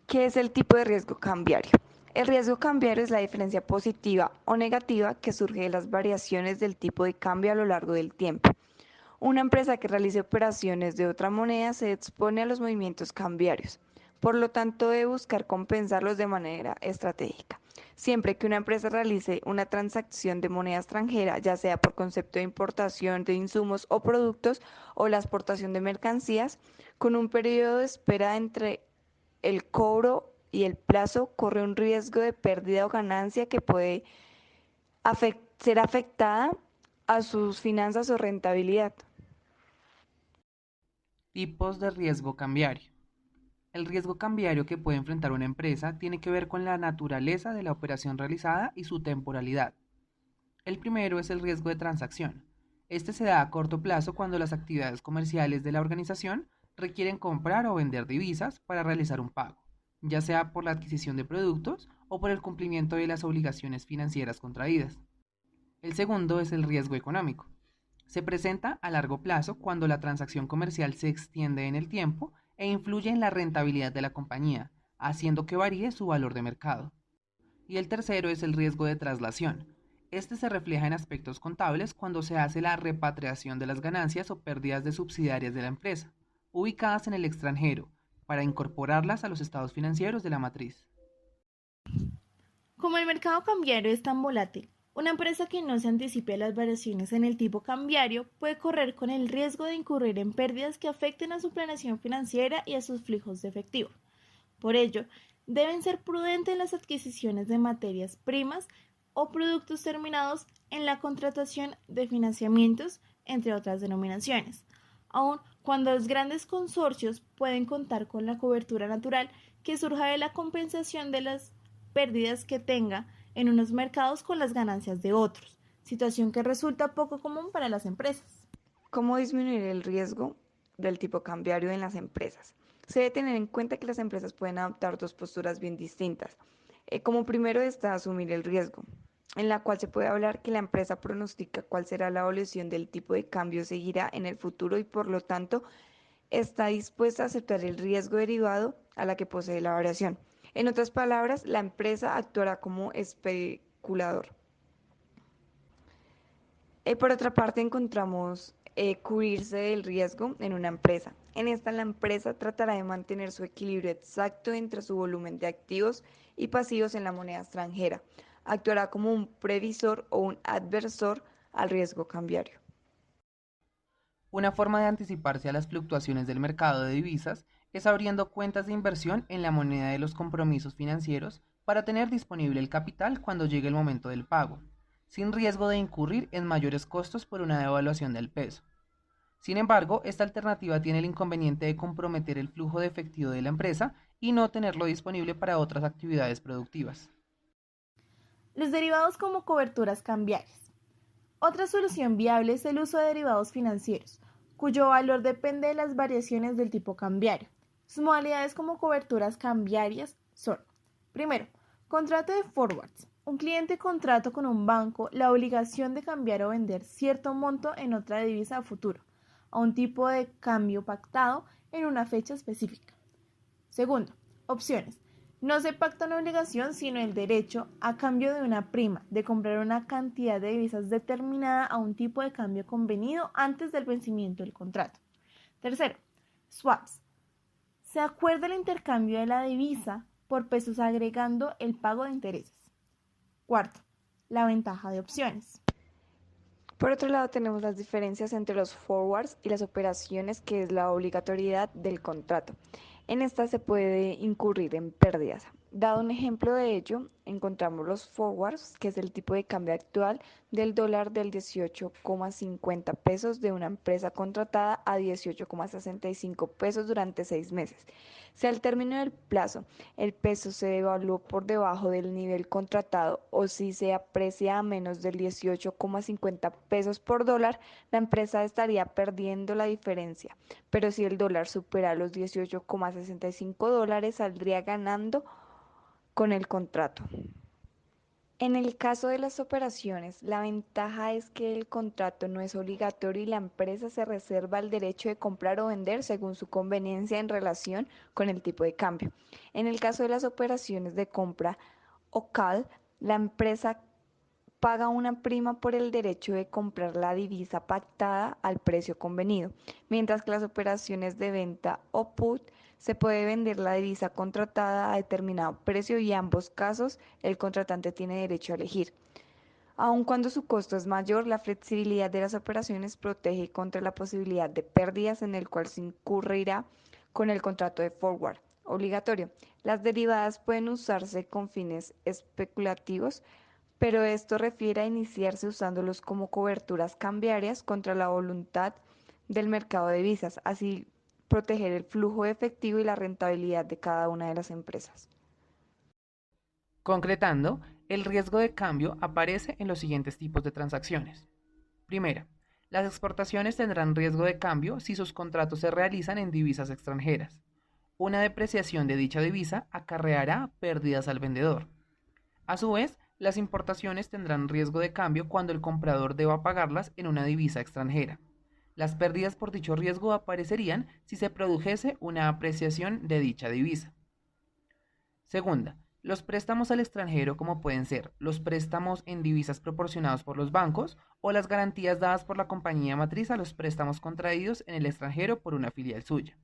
¿Qué es el tipo de riesgo cambiario? El riesgo cambiario es la diferencia positiva o negativa que surge de las variaciones del tipo de cambio a lo largo del tiempo. Una empresa que realice operaciones de otra moneda se expone a los movimientos cambiarios. Por lo tanto, debe buscar compensarlos de manera estratégica. Siempre que una empresa realice una transacción de moneda extranjera, ya sea por concepto de importación de insumos o productos o la exportación de mercancías, con un periodo de espera entre el cobro y el plazo, corre un riesgo de pérdida o ganancia que puede ser afectada a sus finanzas o rentabilidad. Tipos de riesgo cambiario. El riesgo cambiario que puede enfrentar una empresa tiene que ver con la naturaleza de la operación realizada y su temporalidad. El primero es el riesgo de transacción. Este se da a corto plazo cuando las actividades comerciales de la organización requieren comprar o vender divisas para realizar un pago, ya sea por la adquisición de productos o por el cumplimiento de las obligaciones financieras contraídas. El segundo es el riesgo económico. Se presenta a largo plazo cuando la transacción comercial se extiende en el tiempo e influye en la rentabilidad de la compañía, haciendo que varíe su valor de mercado. Y el tercero es el riesgo de traslación. Este se refleja en aspectos contables cuando se hace la repatriación de las ganancias o pérdidas de subsidiarias de la empresa, ubicadas en el extranjero, para incorporarlas a los estados financieros de la matriz. Como el mercado cambiario es tan volátil, una empresa que no se anticipe a las variaciones en el tipo cambiario puede correr con el riesgo de incurrir en pérdidas que afecten a su planeación financiera y a sus flujos de efectivo. Por ello, deben ser prudentes en las adquisiciones de materias primas o productos terminados en la contratación de financiamientos, entre otras denominaciones, aun cuando los grandes consorcios pueden contar con la cobertura natural que surja de la compensación de las pérdidas que tenga en unos mercados con las ganancias de otros, situación que resulta poco común para las empresas. ¿Cómo disminuir el riesgo del tipo cambiario en las empresas? Se debe tener en cuenta que las empresas pueden adoptar dos posturas bien distintas. Como primero está asumir el riesgo, en la cual se puede hablar que la empresa pronostica cuál será la evolución del tipo de cambio seguirá en el futuro y por lo tanto está dispuesta a aceptar el riesgo derivado a la que posee la variación. En otras palabras, la empresa actuará como especulador. Por otra parte, encontramos cubrirse del riesgo en una empresa. En esta, la empresa tratará de mantener su equilibrio exacto entre su volumen de activos y pasivos en la moneda extranjera. Actuará como un previsor o un adversor al riesgo cambiario. Una forma de anticiparse a las fluctuaciones del mercado de divisas es abriendo cuentas de inversión en la moneda de los compromisos financieros para tener disponible el capital cuando llegue el momento del pago, sin riesgo de incurrir en mayores costos por una devaluación del peso. Sin embargo, esta alternativa tiene el inconveniente de comprometer el flujo de efectivo de la empresa y no tenerlo disponible para otras actividades productivas. Los derivados como coberturas cambiarias. Otra solución viable es el uso de derivados financieros, cuyo valor depende de las variaciones del tipo cambiario. Sus modalidades como coberturas cambiarias son: primero, contrato de forwards. Un cliente contrata con un banco la obligación de cambiar o vender cierto monto en otra divisa a futuro, a un tipo de cambio pactado en una fecha específica. Segundo, opciones. No se pacta una obligación, sino el derecho, a cambio de una prima, de comprar una cantidad de divisas determinada a un tipo de cambio convenido antes del vencimiento del contrato. Tercero, swaps. Se acuerda el intercambio de la divisa por pesos agregando el pago de intereses. Cuarto, la ventaja de opciones. Por otro lado, tenemos las diferencias entre los forwards y las operaciones, que es la obligatoriedad del contrato. En esta se puede incurrir en pérdidas. Dado un ejemplo de ello, encontramos los forwards, que es el tipo de cambio actual del dólar del 18,50 pesos de una empresa contratada a 18,65 pesos durante 6 meses. Si al término del plazo el peso se devaluó por debajo del nivel contratado o si se aprecia a menos del 18,50 pesos por dólar, la empresa estaría perdiendo la diferencia. Pero si el dólar supera los 18,65 dólares, saldría ganando con el contrato. En el caso de las operaciones, la ventaja es que el contrato no es obligatorio y la empresa se reserva el derecho de comprar o vender según su conveniencia en relación con el tipo de cambio. En el caso de las operaciones de compra o call, la empresa paga una prima por el derecho de comprar la divisa pactada al precio convenido, mientras que las operaciones de venta o put se puede vender la divisa contratada a determinado precio y en ambos casos el contratante tiene derecho a elegir. Aun cuando su costo es mayor, la flexibilidad de las operaciones protege contra la posibilidad de pérdidas en el cual se incurrirá con el contrato de forward obligatorio. Las derivadas pueden usarse con fines especulativos, pero esto refiere a iniciarse usándolos como coberturas cambiarias contra la voluntad del mercado de divisas, así proteger el flujo de efectivo y la rentabilidad de cada una de las empresas. Concretando, el riesgo de cambio aparece en los siguientes tipos de transacciones. Primera, las exportaciones tendrán riesgo de cambio si sus contratos se realizan en divisas extranjeras. Una depreciación de dicha divisa acarreará pérdidas al vendedor. A su vez, las importaciones tendrán riesgo de cambio cuando el comprador deba pagarlas en una divisa extranjera. Las pérdidas por dicho riesgo aparecerían si se produjese una apreciación de dicha divisa. Segunda, los préstamos al extranjero, como pueden ser los préstamos en divisas proporcionados por los bancos o las garantías dadas por la compañía matriz a los préstamos contraídos en el extranjero por una filial suya.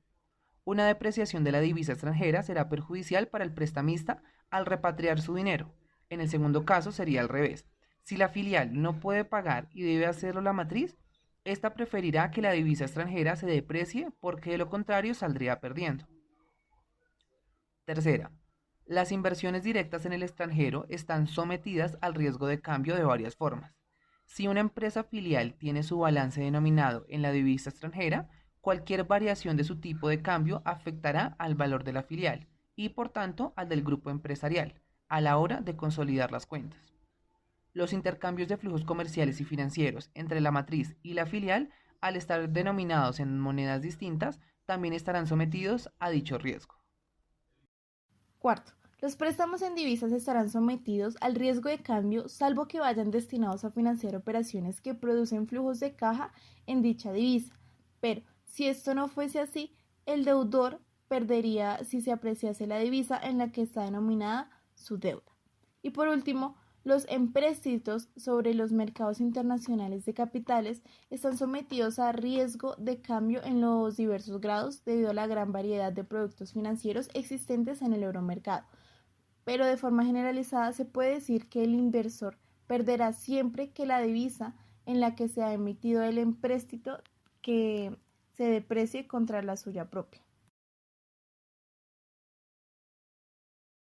Una depreciación de la divisa extranjera será perjudicial para el prestamista al repatriar su dinero. En el segundo caso sería al revés. Si la filial no puede pagar y debe hacerlo la matriz, esta preferirá que la divisa extranjera se deprecie porque de lo contrario saldría perdiendo. Tercera, las inversiones directas en el extranjero están sometidas al riesgo de cambio de varias formas. Si una empresa filial tiene su balance denominado en la divisa extranjera, cualquier variación de su tipo de cambio afectará al valor de la filial y por tanto al del grupo empresarial a la hora de consolidar las cuentas. Los intercambios de flujos comerciales y financieros entre la matriz y la filial, al estar denominados en monedas distintas, también estarán sometidos a dicho riesgo. Cuarto, los préstamos en divisas estarán sometidos al riesgo de cambio salvo que vayan destinados a financiar operaciones que producen flujos de caja en dicha divisa. Pero, si esto no fuese así, el deudor perdería si se apreciase la divisa en la que está denominada su deuda. Y por último, los empréstitos sobre los mercados internacionales de capitales están sometidos a riesgo de cambio en los diversos grados debido a la gran variedad de productos financieros existentes en el euromercado. Pero de forma generalizada se puede decir que el inversor perderá siempre que la divisa en la que se ha emitido el empréstito que se deprecie contra la suya propia.